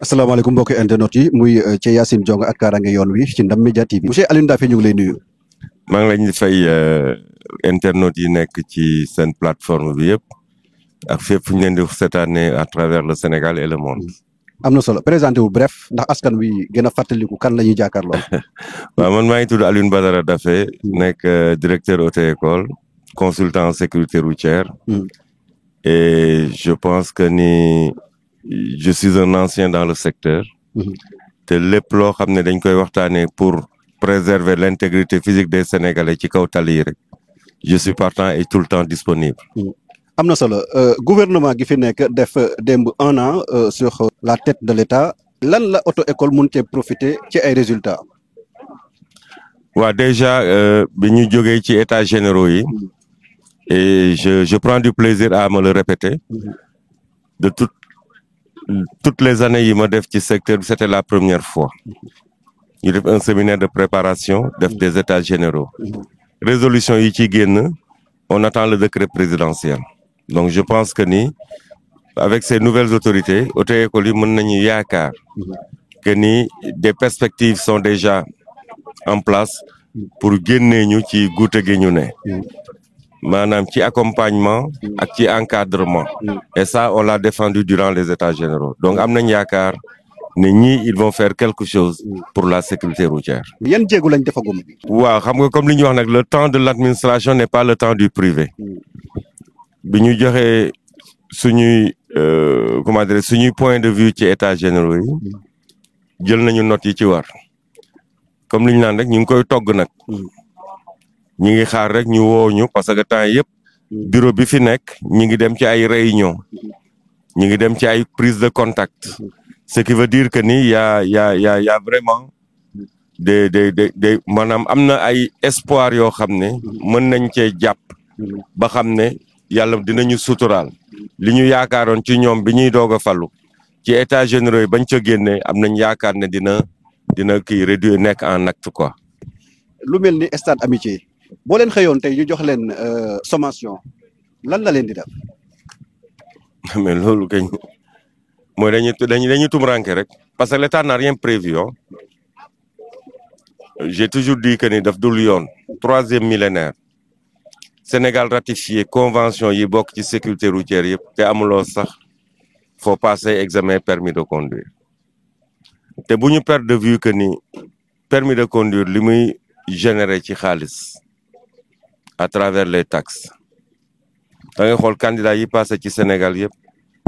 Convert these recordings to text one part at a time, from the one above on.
asalaamaaleykum mbokki internet yi muy ci Yacine Diong ak Kaaraange yoon wi ci Ndam Média TV monsieur Alioune Daffé ñu ngi lay nuyu. maa ngi leen di fay internet yi nekk ci seen plateforme bi yëpp ak fépp fu ñu leen di seetaanee à travers le Sénégal et le monde. am na solo présenté wu bref ndax askan wi gën a fàttaliku kan la ñuy jàkkaarloo. waaw man maa ngi tudd Alioune Badara Daffé nekk directeur auto-école consultant en sécurité routière. Et je pense que je suis un ancien dans le secteur. te lépp loo xam ne dañ koy waxtaanee pour préserver l'intégrité physique des Sénégalais ci kaw tali yi rek je suis partant et tout le temps disponible. am na solo gouvernement gi fi nekk def démb 1 an sur la tête de l'État lan la auto-école mun cee profiter ci ay résultats. waaw déjà bi ñu jógee ci états généraux yi. et je prends du plaisir à me le répéter. de toutes les années yi ma def ci secteur bi c'était la première fois. ñu def un séminaire de préparation def des états généraux. résolution yi ci génn on attend le décret présidentiel. donc je pense que avec ces nouvelles autorités auto-école yi mën nañu yaakaar que des perspectives sont déjà en place pour génnee ñu ci guute gi ñu ne. maanaam ci accompagnement ak ci encadrement. et ça on l'a défendu durant les états généraux donc am nañ yaakaar ne ils vont faire quelque chose pour la sécurité routière. yan jéego lañ defagum. waaw xam nga comme li ñu wax nag le temps de l'administration n'est pas le temps du privé. bi ñu joxee suñuy comment dire suñuy point de vue ci états généraux yi jël nañu notes yi ci war comme li ñu naan rek ñu ngi koy togg nag. ñi ngi xaar rek ñu woo ñu parce que temps yëpp bureau bi fi nekk ñi ngi dem ci ay réunion ñi ngi dem ci ay prise de contact ce qui veut dire que y a vraiment des maanaam am na ay espoir yoo xam ne mën nañ cee jàpp ba xam ne yàlla dinañu suturaal li ñu yaakaaroon ci ñoom bi ñuy doog a fallu ci états généraux yi bañ ca génnee am nañ yaakaar ne dina kii réduire nekk en acte quoi. lu mel ni stade amitié boo leen xëyoon tey ñu jox leen sommation lan la leen di def. mais loolu kañ mooy dañuy tumranke rek parce que l'État n'a rien prévu. J'ai toujours dit que daf dul yoon 3e millénaire Sénégal ratifié convention yi bokk ci sécurité routière yëpp te amuloo sax faut passer examen permis de conduire te bu ñu perdre de vue que permis de conduire li muy générer ci xaalis à travers les taxes da ngay xool candidat yi passé ci Sénégal yëpp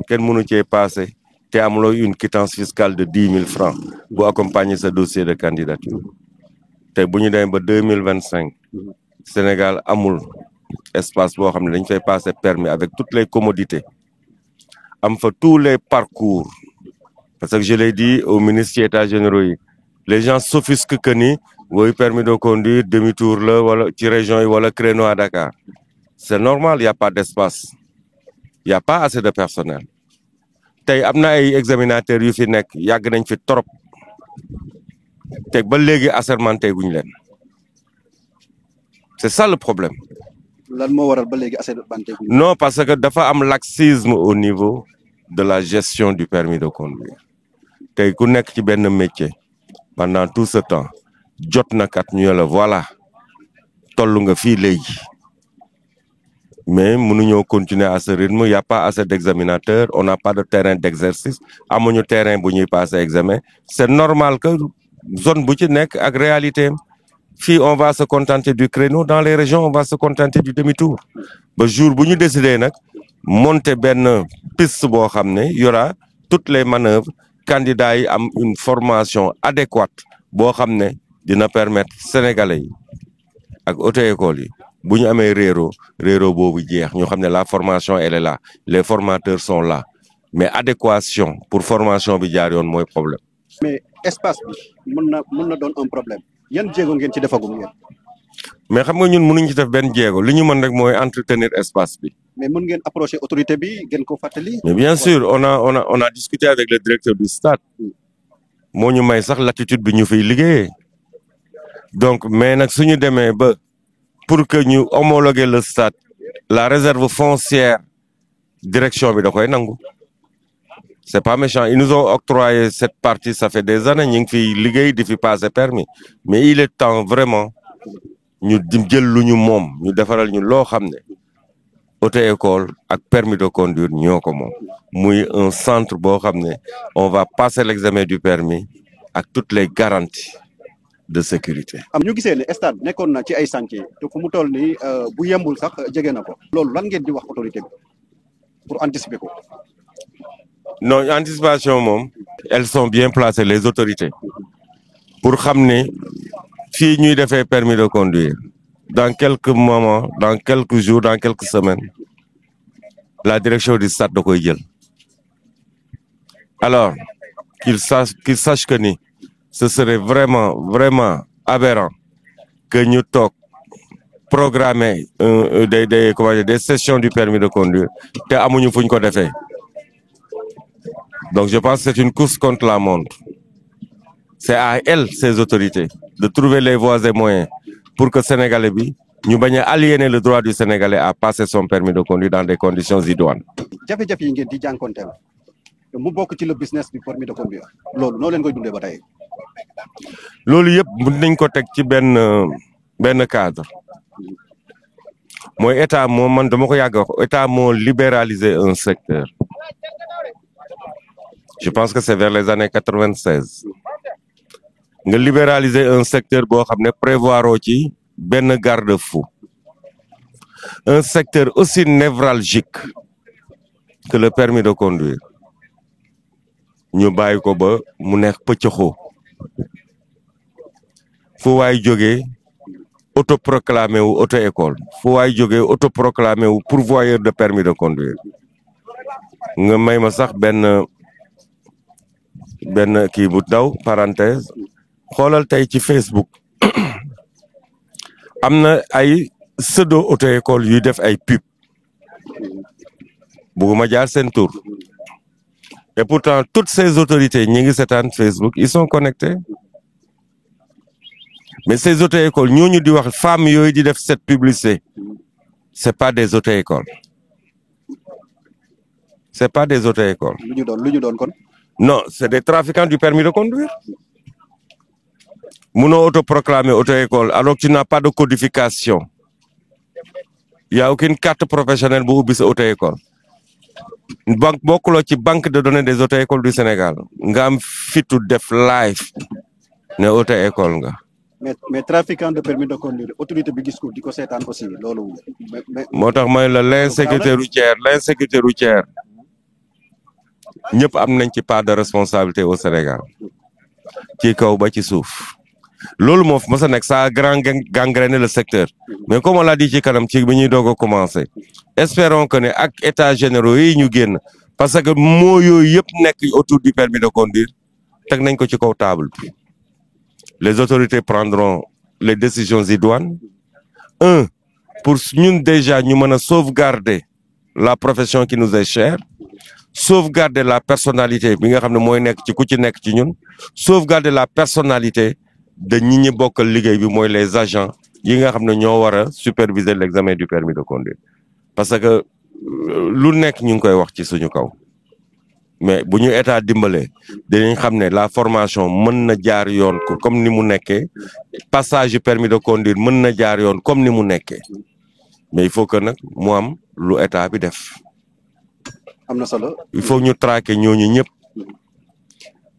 kenn mënu cee passé te amuloo une quittance fiscale de 10 000 francs bu accompagner sa dossier de candidature te bu ñu demee ba 2025 Sénégal amul espace boo xam ne dañ fay passer permis avec toutes les commodités am fa tous les parcours parce que je l'ai dit au ministre ci états généraux yi les gens s'offusquent que woy permis de conduire demi-tour la wala ci région yi wala créneau à Dakar c'est normal il y a pas d'espace il y a pas assez de personnel tey am na ay examinateurs yu fi nekk yàgg nañ fi trop te ba léegi assermenté guñ leen c'est ça le problème. lan moo waral ba léegi assermenté guñ. non parce que dafa am laxisme au niveau de la gestion du permis de conduire tey ku nekk ci benn métier pendant tout ce temps. jot na kat ñu la voilà tollu nga fii léegi mais mënuñoo continuer à ce rythme y a pas assez d'examinateurs on n'a pas de terrain d'exercice amuñu terrain bu ñuy passer examen c'est normal que zone bu ci nekk ak réalité fii on va se contenter du créneau dans les régions on va se contenter du demi-tour ba jour bu ñu décider nag monter benn piste boo xam ne y aura toutes les manœuvres candidats yi am une formation adéquate boo xam ne dina permettre sénégalais yi ak auto-école yi bu ñu amee réero boobu jeex ñu xam ne la formation elle est là les formateurs sont là mais adéquation pour formation bi jaar yoon mooy problème. mais espace bi mën na doon un problème yan jéego ngeen ci defagum ngeen. mais xam nga ñun mënuñ ci def benn jéego li ñu mën rek mooy entretenir espace bi. mais mën ngeen approcher autorité bi ngeen ko fàttali. mais bien sûr on a discuté avec le directeur du stade moo ñu may sax latitude bi ñu fiy liggéeyee. donc mais nag suñu demee ba pour que ñu homologuer le stade la réserve foncière direction bi da koy nangu c'est pas méchant. Ils nous ont octroyé cette partie, ça fait des années, ñu ngi fi liggéey di fi passer permis. Mais il est temps vraiment ñu jël lu ñu moom ñu defaral ñu loo xam ne auto-école ak permis de conduire ñoo ko moom. Muy un centre boo xam ne on va passer l'examen du permis ak toutes les garanties de sécurité. am ñu gisee ne stade nekkoon na ci ay chantier te fu mu toll nii bu yembul sax jege na ko. loolu lan ngeen di wax autorité bi pour anticiper ko. Non, anticipation moom elles sont bien placées les autorités pour xam ne fii ñuy defee permis de conduire dans quelques moments dans quelques jours dans quelques semaines la direction du stade da koy jël. Alors qu'ils sachent que ni ce serait vraiment aberrant que ñu toog programmer des sessions du permis de conduire te amuñu fuñ ko defee. Donc je pense que c'est une course contre la montre. C'est à elles, ces autorités, de trouver les voies et moyens pour que Sénégalais bi ñu bañ a aliéner le droit du Sénégalais à passer son permis de conduire dans des conditions idoines. jafe-jafe yi ngeen di jànkonteel mu bokk ci le business du permis de conduire loolu noo leen koy dundee ba tey. loolu yëpp mën nañ ko teg ci benn cadre mooy état moo man dama ko yàgg wax état moo libéraliser un secteur. Je pense que c'est vers les années 96 nga libéraliser un secteur boo xam ne prévoiroo ci benn garde-fou un secteur aussi névralgique que le permis de conduire ñu bàyyi ko ba mu nekk pëccëxoo fu waay jógee autoproclamé wu auto-école fu waay jógee autoproclamé wu pourvoyeur de permis de conduire nga may ma sax benn kii bu daw parenthèse xoolal tey ci Facebook am na ay pseudo auto-école yuy def ay pub bugguma jaar seen tur et pourtant toutes ces autorités ñi ngi seetaan Facebook ils sont connectés mais ces auto-écoles ñooñu di wax femmes yooyu di def cette publicité c'est pas des auto-écoles c'est pas des auto-écoles. lu ñu doon kon. Non, c'est des trafiquants du permis de conduire. Munoo autoproclamer auto-école alors que tu n'as pas de codification. Il n'y a aucune carte professionnelle bu ubbi sa auto-école. Bokkuloo ci banque de données des auto-écoles du Sénégal nga am fitu def live ne auto-école nga. mais trafiquant de permis de conduire autorité bi gis ko di ko seetaan aussi loolu. moo tax mooy l'insécurité routière ñëpp am nañ ci part de responsabilité au Sénégal ci kaw ba ci suuf loolu moo mos a nekk ça a gangréné le secteur mais comme on l'a dit ci kanam ci bi ñuy doog a commencer espérons que ne ak états généraux yi ñu génn parce que moo yooyu yëpp nekk autour du permis de conduire teg nañ ko ci kaw table bi les autorités prendront les décisions idoines pour ñun déjà ñu mën a sauvegarder la profession qui nous est chère sauvegarder la personnalité bi nga xam ne mooy nekk ci ku ci nekk ci ñun sauvegarder la personnalité de ñi bokkal liggéey bi mooy les agents yi nga xam ne ñoo war a superviser l'examen du permis de conduire parce que lu nekk ñu ngi koy wax ci suñu kaw mais bu ñu état dimbalee dinañ xam ne la formation mën na jaar yoon ko comme ni mu nekkee passage du permis de conduire mën na jaar yoon comme ni mu nekkee mais il faut que nag mu am lu état bi def. am na solo. Il faut ñu traquer ñooñu ñëpp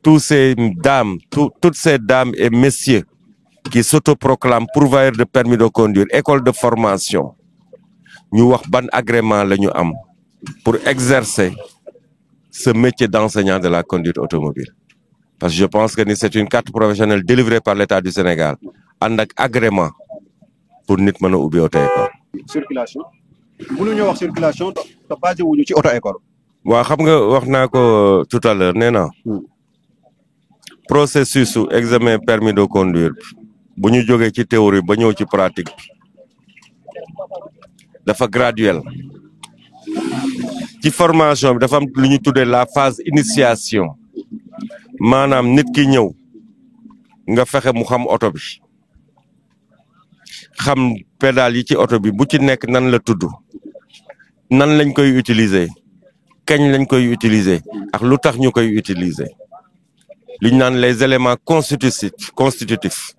toutes ces dames et messieurs qui s'autoproclament pourvoyeurs de permis de conduire école de formation ñu wax ban agrément la ñu am pour exercer ce métier d'enseignant de la conduite automobile parce que je pense que c'est une carte professionnelle délivrée par l'État du Sénégal ànd ak agrément pour nit mën a ubbi auto-école. circulation mënuñoo wax circulation te basé wuñu ci auto-école. waaw xam nga wax naa ko tout à l'heure nee na processus su examen permis de conduire bu ñu jógee ci théorie ba ñëw ci pratique dafa graduel ci formation bi dafa am lu ñu tuddee la phase initiation maanaam nit ki ñëw nga fexe mu xam oto bi xam pédale yi ci oto bi bu ci nekk nan la tudd nan lañ koy utiliser kañ lañ koy utiliser ak lu tax ñu koy utiliser li ñu naan les éléments constitutifs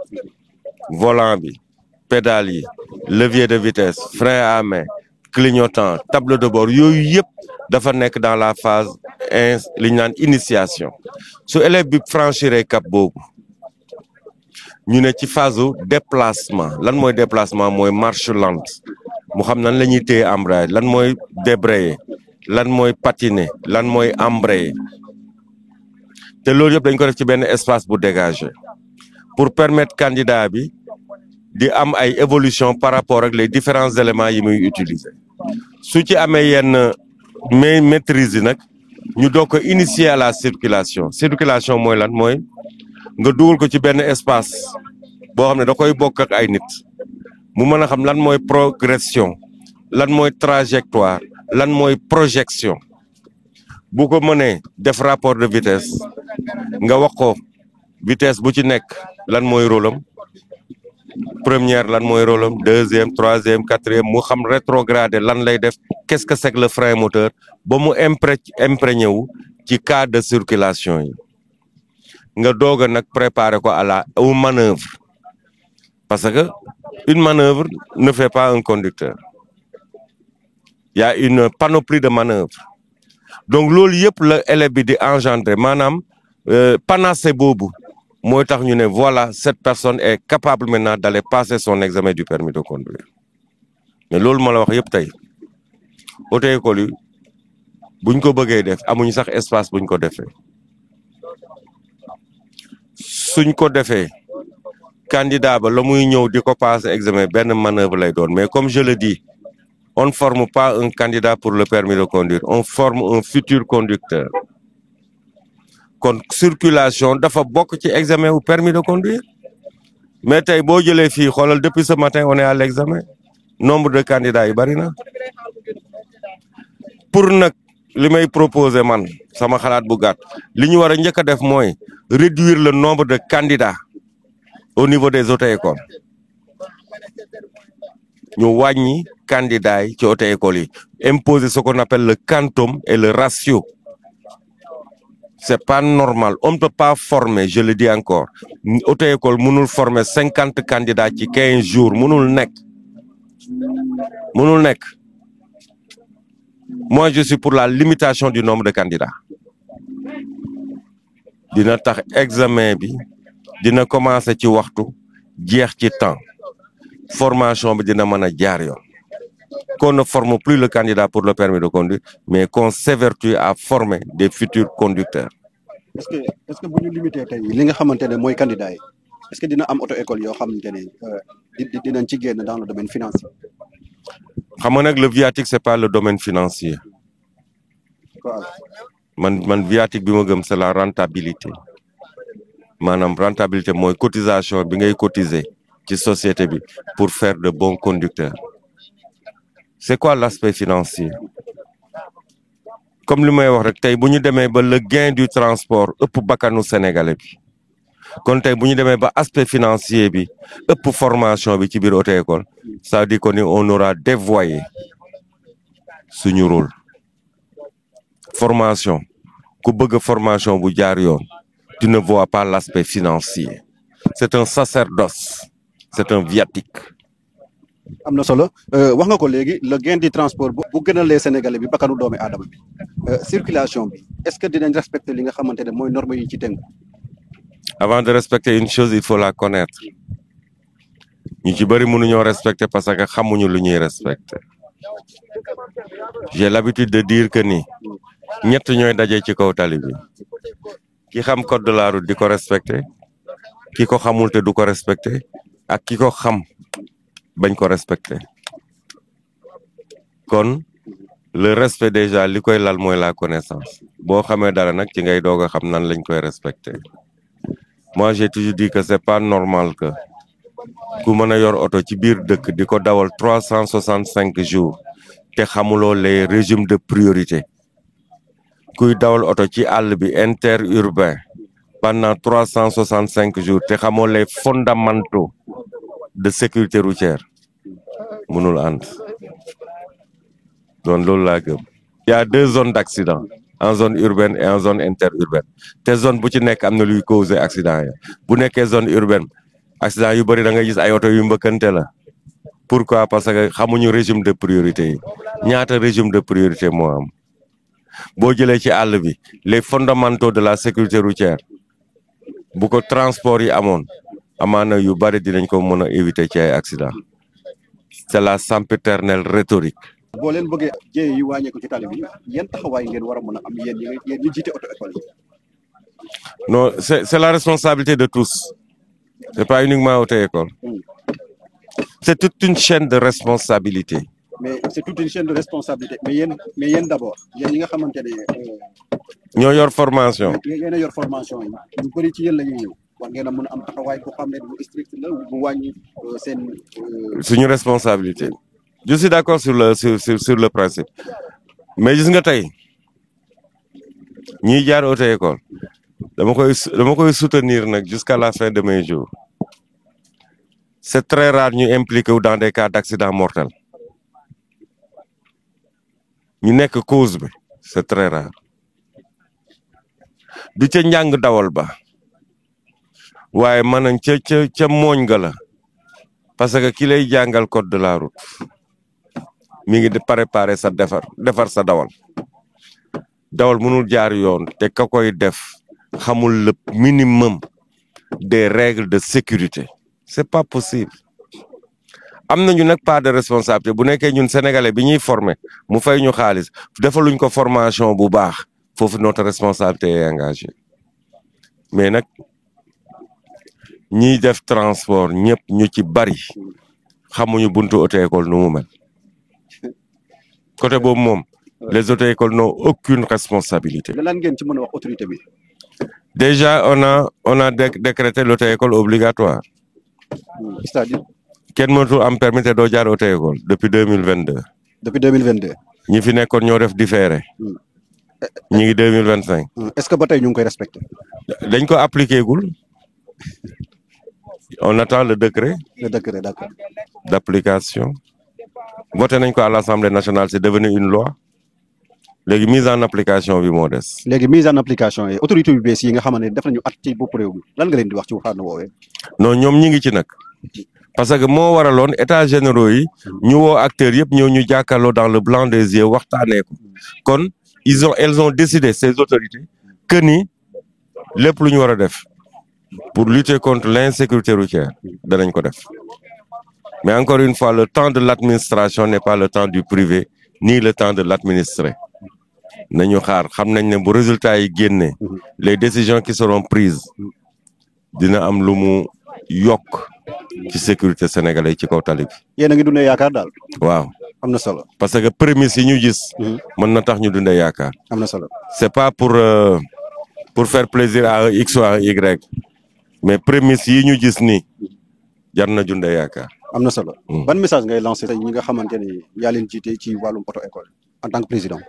volant bi pédale yi levier de vitesse frein à main clignotant tableau de bord yooyu yëpp dafa nekk dans la phase li ñu naan initiation su élève bi franchiré cap boobu ñu ne ci phase u déplacement lan mooy déplacement mooy marche lente mu xam nan la ñuy téye embrayage lan mooy débrayer lan mooy patiner lan mooy embrayer te loolu yëpp dañ ko def ci benn espace bu dégagé pour permettre candidat bi di am ay évolution par rapport ak les différents éléments yi muy utiliser su ci amee yenn maîtrise yi nag ñu doog ko initier à la circulation mooy lan mooy nga dugal ko ci benn espace boo xam ne da koy bokk ak ay nit mu mën a xam lan mooy progression lan mooy trajectoire lan mooy projection bu ko mënee def rapport de vitesse nga wax ko vitesse bu ci nekk lan mooy rôle am première lan mooy rôle am deuxième troisième quatrième mu xam rétrogradé lan lay def qu'est-ce que c'est que le frein moteur ba mu imprégné wu ci cas de circulation yi nga doog a nag préparer ko aux manœuvres parce que une manœuvre ne fait pas un conducteur il y a une panoplie de manœuvres donc loolu yëpp la élève bi di engendrer maanaam panacée boobu mooy tax ñu ne voilà cette personne est capable maintenant d'aller passer son examen du permis de conduire mais loolu ma la wax yëpp tey auto-école yi buñ ko bëggee def amuñu sax espace buñ ko defee suñ ko defee candidat ba la muy ñëw di ko passer examen benn manœuvre lay doon mais comme je le dis on ne forme pas un candidat pour le permis de conduire on forme un futur conducteur kon circulation dafa bokk ci examen ou permis de conduire mais tey boo jëlee fii xoolal depuis ce matin on est à l'examen nombre de candidats yi bari na pour nag li may proposer man sama xalaat bu gàtt li ñu war a njëkk a def mooy réduire le nombre de candidats au niveau des auto-écoles ñu wàññi candidats yi ci auto-écoles yi imposer ce qu'on appelle le quantum et le ratio c'est pas normal on ne peut pas former je le dis encore auto-école mënul former 50 candidats ci 15 jours mënul nekk moi je suis pour la limitation du nombre de candidats dina tax examen bi dina commencer ci waxtu jeex ci temps formation bi dina mën a jaar yoon qu'on ne forme plus le candidat pour le permis de conduire mais qu'on s'évertue à former des futurs conducteurs. est-ce que bu ñu limité tey li nga xamante ne mooy candidat yi est-ce que dina am auto-école yoo xamante ne dinañ ci génn dans le domaine financier. xam nga nag le viatique c'est pas le domaine financier. man viatique bi ma gëm c'est la rentabilité maanaam rentabilité mooy cotisation bi ngay cotiser ci société bi pour faire de bons conducteurs. C'est quoi l'aspect financier comme li may wax rek tey bu ñu demee ba le gain du transport ëpp bakkanu sénégalais bi kon tey bu ñu demee ba aspect financier bi ëpp formation bi ci biir auto-école ça veut dire que ni on aura dévoyé suñu rôle formation ku bëgg formation bu jaar yoon tu ne vois pas l'aspect financier c'est un sacerdoce c'est un viatique. am na solo wax nga ko léegi le gain du transport bu gënalee Sénégalais bi bakkanu doomi aadama bi circulation bi est-ce que dinañ respecter li nga xamante ne mooy normes yi ci tënku. avant de respecter une chose il faut la connaître ñu ci bëri mënuñoo respecter parce que xamuñu lu ñuy respecter j'ai l'habitude de dire que ni ñett ñooy daje ci kaw tali bi ki xam code de la route di ko respecter ki ko xamul te du ko respecter ak ki ko xam bañ ko respecter kon le respect déjà li koy lal mooy la connaissance boo xamee dara nag ci ngay doog a xam nan lañ koy respecter moi j'ai toujours dit que c'est pas normal que ku mën a yor oto ci biir dëkk di ko dawal 365 jours te xamuloo les régimes de priorité kuy dawal oto ci àll bi interurbain pendant 365 jours te xamoo les fondamentaux de sécurité routière mënul ànd doon loolu laa gëm Il y a 2 zones d'accident, en zone urbaine et en zone interurbaine. Te zone bu ci nekk am na luy causer accident ya bu nekkee zone urbaine accident yu bëri da nga gis ay oto yu mbëkkante la. Pourquoi? Parce que xamuñu régime de priorité yi ñaata régime de priorité moo am boo jëlee ci àll bi les fondamentaux de la sécurité routière bu ko transport yi amoon amaana yu bëri dinañ ko mën a éviter ci ay accident. C'est la sempiternelle rhétorique. boo leen bëggee jéey yi wàññeeku ci tali bi yan taxawaay ngeen war a mën a am yéen ñi jiite auto école yi. Non, c'est la responsabilité de tous. C'est pas uniquement auto-école. C'est toute une chaîne de responsabilité. Mais c'est toute une chaîne de responsabilité mais yéen d'abord yéen ñi nga xamante ne. ñoo yor formation. yéen a yor formation yi ñu bëri ci yéen la ñuy ñëw war ngeen a mën a am taxawaay boo xam ne bu strict la bu wàññi seen. suñu responsabilité. Je suis d'accord sur le principe mais gis nga tey ñiy jaar auto-école dama koy soutenir nag jusqu'à la fin de mes jours. C'est très rare ñu impliqué wu dans des cas d'accident mortel ñu nekk cause bi c'est très rare du ca njàng dawal ba waaye mën nañ ca mooñ nga la parce que ki lay jàngal code de la route mi ngi di préparer sa defar sa dawal mënul jaar yoon te ka koy def xamul le minimum des règles de sécurité. C'est pas possible. am nañu nag part de responsabilité bu nekkee ñun sénégalais bi ñuy former mu fay ñu xaalis defaluñ ko formation bu baax foofu notre responsabilité est engagée mais nag ñiy def transport ñëpp ñu ci bari xamuñu buntu auto-école nu mu mel côté boobu moom les auto-écoles n'ont aucune responsabilité. lan ngeen ci mën a wax autorité bi. Déjà on a décrété l'auto-école obligatoire. C'est-à-dire. kenn mënatul am permis te doo jaar auto-école depuis 2022. depuis 2022. ñi fi nekkoon ñoo def différé. ñi ngi 2025. Est-ce que ba tey ñu ngi koy respecté. dañ ko appliqué gul. on attend le décret. le décret d'accord. d'application. voté nañ ko à l'Assemblée nationale c'est devenu une loi. léegi mise en application bi moo des. léegi mise en application yi autorité yu bees yi nga xamante ne def nañu at ci bopp réew mi lan nga leen di wax ci waxtaan woowee. non ñoom ñi ngi ci nag. parce que moo waraloon états généraux yi ñu woo acteurs yëpp ñëw ñu jàkkaarloo dans le blanc des yeux waxtaanee ko kon elles ont décidé ces autorités que ni lépp lu ñu war a def pour lutter contre l'insécurité routière danañ ko def mais encore une fois le temps de l'administration n'est pas le temps du privé ni le temps de l'administré nañu xaar xam nañ ne bu résultats yi génnee les décisions qui seront prises dina am lu mu yokk ci sécurité sénégalais ci kaw tali bi. yéen a ngi dundee yaakaar daal. waaw am na solo. parce que prémices yi ñu gis. mën na tax ñu dundee yaakaar. am na solo. c'est pas pour faire plaisir à un X ou à un Y mais prémices yi ñu gis nii jar na dundee yaakaar. am na solo. ban message ngay lancer tey ñi nga xamante ni yaa leen jiite ci wàllum auto école en tant que président.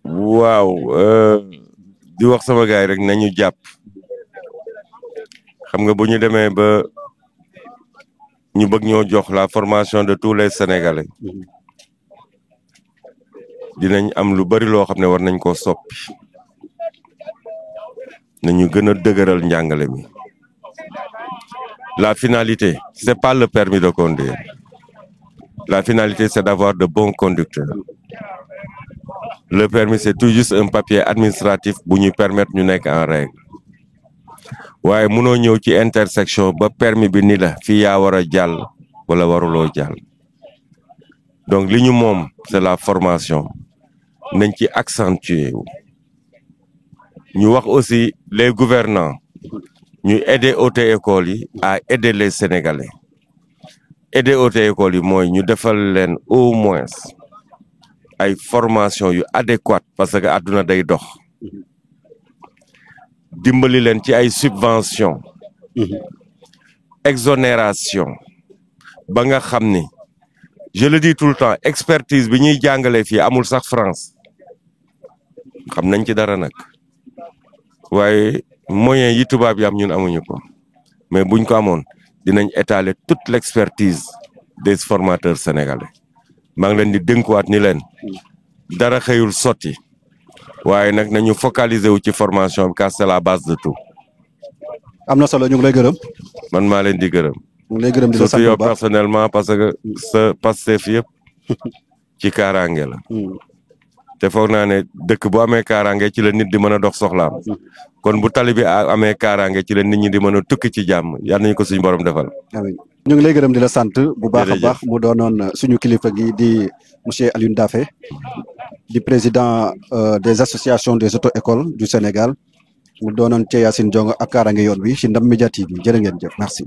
waaw di wax sama gars yi rek nañu jàpp xam nga bu ñu demee ba ñu bëgg ñoo jox la formation de tous les Sénégalais dinañ am lu bari loo xam ne war nañ koo soppi nañu gën a dëgëral njàngale mi la finalité c'est pas le permis de conduire la finalité c'est d'avoir de bons conducteurs le permis c'est tout juste un papier administratif bu ñuy permettre ñu nekk en règle waaye mënoo ñëw ci intersection ba permis bi ni la fii yaa war a jàll wala waruloo jàll donc li ñu moom c'est la formation nañ ci accentuer wu ñu wax aussi les gouvernants ñu aider auto-écoles yi à aider les Sénégalais aider auto-écoles yi mooy ñu defal leen au moins ay formation yu adéquate parce que àdduna day dox dimbali leen ci ay subvention exonération ba nga xam ni je le dis tout le temps expertise bi ñuy jàngale fii amul sax France xam nañ ci dara nag waaye moyens yi tubaab yi am ñun amuñu ko mais buñ ko amoon dinañ étaler toute l'expertise des formateurs sénégalais maa ngi leen di dénkuwaat ni leen dara xëyul sotti waaye nag nañu focaliser wu ci formation bi car c'est la base de tout. am na solo ñu ngi lay gërëm. man maa leen di gërëm. ñu ngi lay gërëm di la sant surtout bu yow baax personnellement parce que sa Pastef yëpp ci kaaraange la. te foog naa ne dëkk bu amee kaaraange ci la nit di mën a dox soxlaam. kon bu tali bi amee kaaraange ci la nit ñi di mën a tukki ci jàmm yal nañu ko suñu borom defal. amiin ñu ngi lay gërëm di la sant bu baax a baax mu doonoon suñu kilifa gi di monsieur Alioune Daffé di président des associations des auto-écoles du Sénégal mu doonoon ci Yacine Diongue ak kaaraange yoon wi ci Ndam Média TV jërë ngeen jëf merci.